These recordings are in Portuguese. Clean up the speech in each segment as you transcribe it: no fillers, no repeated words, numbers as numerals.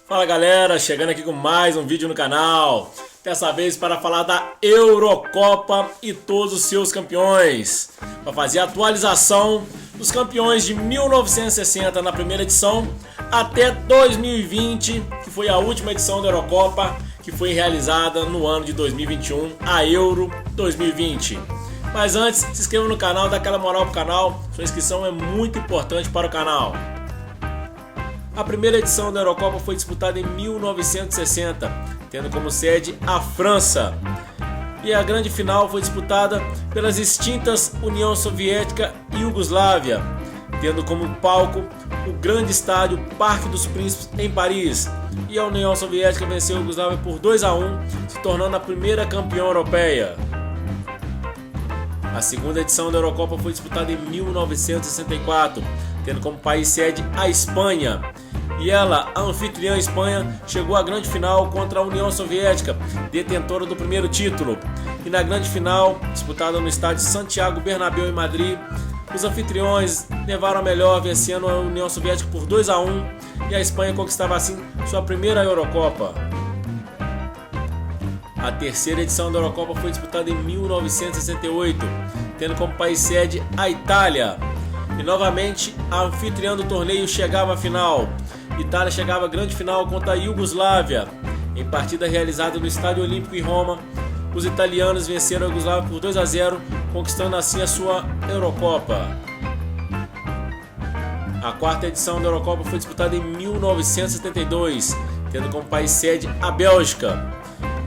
Fala galera, chegando aqui com mais um vídeo no canal. Dessa vez para falar da Eurocopa e todos os seus campeões. Para fazer a atualização dos campeões de 1960 na primeira edição até 2020, que foi a última edição da Eurocopa, que foi realizada no ano de 2021, a Euro 2020. Mas antes, se inscreva no canal, dá aquela moral pro canal, sua inscrição é muito importante para o canal. A primeira edição da Eurocopa foi disputada em 1960, tendo como sede a França. E a grande final foi disputada pelas extintas União Soviética e Iugoslávia, tendo como palco o grande estádio Parque dos Príncipes em Paris. E a União Soviética venceu a Iugoslávia por 2-1, se tornando a primeira campeã europeia. A segunda edição da Eurocopa foi disputada em 1964, tendo como país sede a Espanha. E ela, a anfitriã Espanha, chegou à grande final contra a União Soviética, detentora do primeiro título. E na grande final, disputada no estádio Santiago Bernabéu em Madrid, os anfitriões levaram a melhor, vencendo a União Soviética por 2-1, e a Espanha conquistava assim sua primeira Eurocopa. A terceira edição da Eurocopa foi disputada em 1968, tendo como país sede a Itália. E novamente a anfitriã do torneio chegava à final. Itália chegava à grande final contra a Iugoslávia. Em partida realizada no Estádio Olímpico em Roma, os italianos venceram a Iugoslávia por 2-0, conquistando assim a sua Eurocopa. A quarta edição da Eurocopa foi disputada em 1972, tendo como país sede a Bélgica.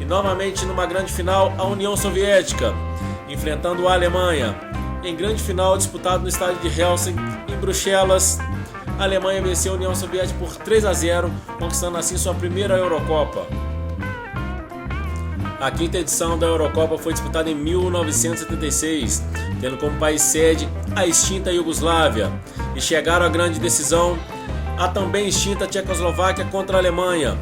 E novamente numa grande final a União Soviética, enfrentando a Alemanha. Em grande final disputada no estádio de Helsinki, em Bruxelas, a Alemanha venceu a União Soviética por 3-0, conquistando assim sua primeira Eurocopa. A quinta edição da Eurocopa foi disputada em 1976, tendo como país sede a extinta Iugoslávia, e chegaram à grande decisão a também extinta Tchecoslováquia contra a Alemanha.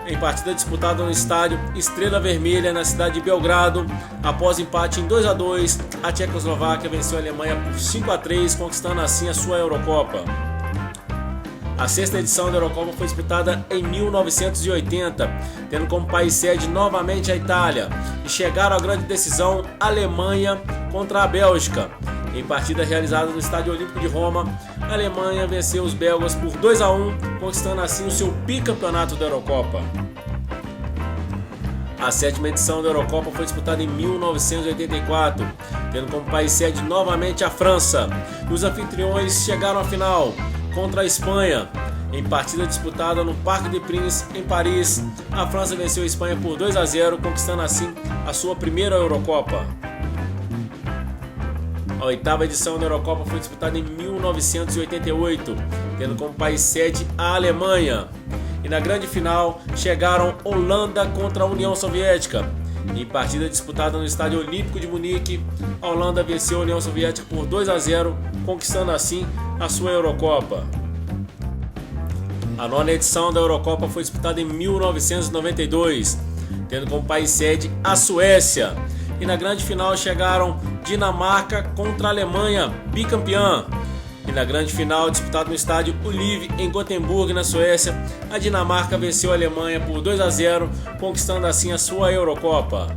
Em partida disputada no estádio Estrela Vermelha, na cidade de Belgrado, após empate em 2-2, a Tchecoslováquia venceu a Alemanha por 5-3, conquistando assim a sua Eurocopa. A sexta edição da Eurocopa foi disputada em 1980, tendo como país sede novamente a Itália, e chegaram à grande decisão a Alemanha contra a Bélgica. Em partida realizada no Estádio Olímpico de Roma, a Alemanha venceu os belgas por 2-1, conquistando assim o seu bicampeonato da Eurocopa. A sétima edição da Eurocopa foi disputada em 1984, tendo como país sede novamente a França. E os anfitriões chegaram à final contra a Espanha. Em partida disputada no Parque des Princes em Paris, a França venceu a Espanha por 2-0, conquistando assim a sua primeira Eurocopa. A oitava edição da Eurocopa foi disputada em 1988, tendo como país sede a Alemanha. E na grande final chegaram Holanda contra a União Soviética. Em partida disputada no Estádio Olímpico de Munique, a Holanda venceu a União Soviética por 2-0, conquistando assim a sua Eurocopa. A nona edição da Eurocopa foi disputada em 1992, tendo como país sede a Suécia. E na grande final chegaram Dinamarca contra a Alemanha, bicampeã. E na grande final, disputada no estádio Olive, em Gotemburgo, na Suécia, a Dinamarca venceu a Alemanha por 2-0, conquistando assim a sua Eurocopa.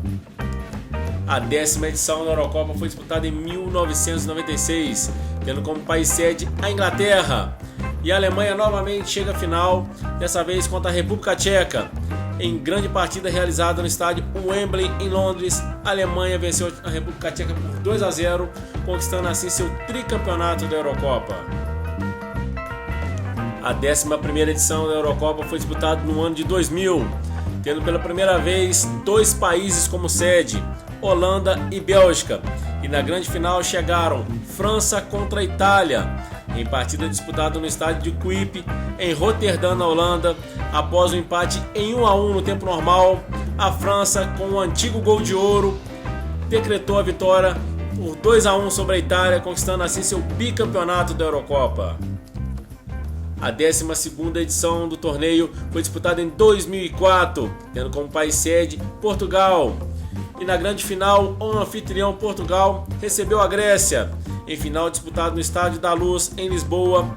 A décima edição da Eurocopa foi disputada em 1996, tendo como país sede a Inglaterra. E a Alemanha novamente chega à final, dessa vez contra a República Tcheca. Em grande partida realizada no estádio Wembley, em Londres, a Alemanha venceu a República Tcheca por 2-0, conquistando assim seu tricampeonato da Eurocopa. A 11ª edição da Eurocopa foi disputada no ano de 2000, tendo pela primeira vez dois países como sede, Holanda e Bélgica. E na grande final chegaram França contra a Itália, em partida disputada no estádio de Kuip, em Roterdã, na Holanda. Após o empate em 1-1 no tempo normal, a França, com o antigo gol de ouro, decretou a vitória por 2-1 sobre a Itália, conquistando assim seu bicampeonato da Eurocopa. A 12ª edição do torneio foi disputada em 2004, tendo como país sede Portugal. E na grande final, o anfitrião Portugal recebeu a Grécia. Em final disputada no Estádio da Luz, em Lisboa,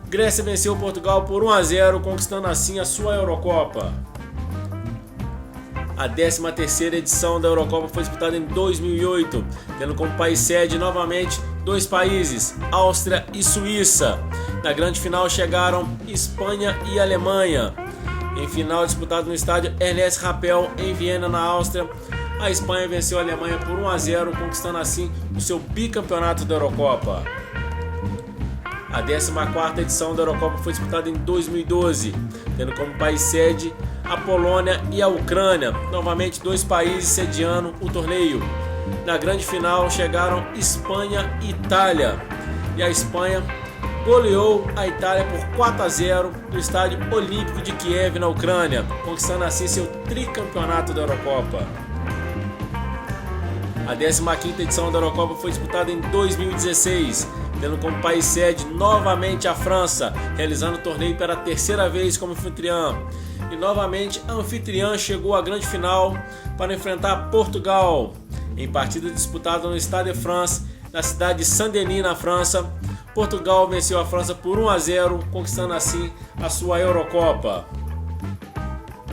Grécia venceu Portugal por 1-0, conquistando assim a sua Eurocopa. A 13ª edição da Eurocopa foi disputada em 2008, tendo como país sede novamente dois países, Áustria e Suíça. Na grande final chegaram Espanha e Alemanha. Em final disputada no estádio Ernest Happel, em Viena, na Áustria, a Espanha venceu a Alemanha por 1-0, conquistando assim o seu bicampeonato da Eurocopa. A 14ª edição da Eurocopa foi disputada em 2012, tendo como país sede a Polônia e a Ucrânia, novamente dois países sediando o torneio. Na grande final chegaram Espanha e Itália, e a Espanha goleou a Itália por 4-0 no estádio Olímpico de Kiev, na Ucrânia, conquistando assim seu tricampeonato da Eurocopa. A 15ª edição da Eurocopa foi disputada em 2016, tendo como país sede novamente a França, realizando o torneio pela terceira vez como anfitriã. E novamente a anfitriã chegou à grande final para enfrentar Portugal, em partida disputada no Stade de France, na cidade de Saint-Denis, na França. Portugal venceu a França por 1-0, conquistando assim a sua Eurocopa.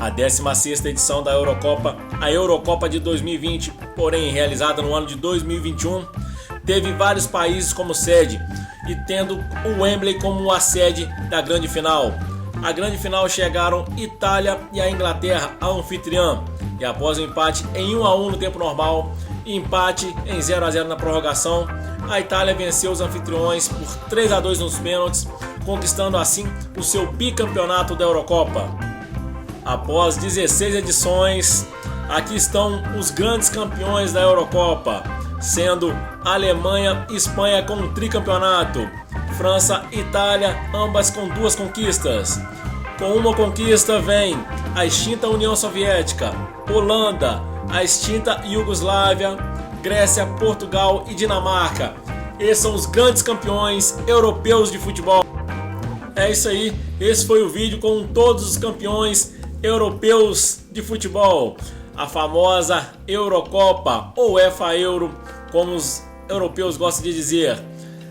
A 16ª edição da Eurocopa, a Eurocopa de 2020, porém realizada no ano de 2021, teve vários países como sede e tendo o Wembley como a sede da grande final. A grande final chegaram Itália e a Inglaterra, a anfitriã, e após o empate em 1-1 no tempo normal e empate em 0-0 na prorrogação, a Itália venceu os anfitriões por 3-2 nos pênaltis, conquistando assim o seu bicampeonato da Eurocopa. Após 16 edições, aqui estão os grandes campeões da Eurocopa, sendo Alemanha e Espanha com um tricampeonato, França e Itália, ambas com 2 conquistas. Com uma conquista vem a extinta União Soviética, Holanda, a extinta Iugoslávia, Grécia, Portugal e Dinamarca. Esses são os grandes campeões europeus de futebol. É isso aí, esse foi o vídeo com todos os campeões europeus de futebol. A famosa Eurocopa, ou UEFA Euro, como os europeus gostam de dizer.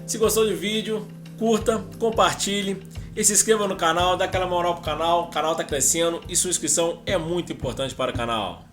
Se gostou do vídeo, curta, compartilhe e se inscreva no canal, dá aquela moral pro canal. O canal está crescendo e sua inscrição é muito importante para o canal.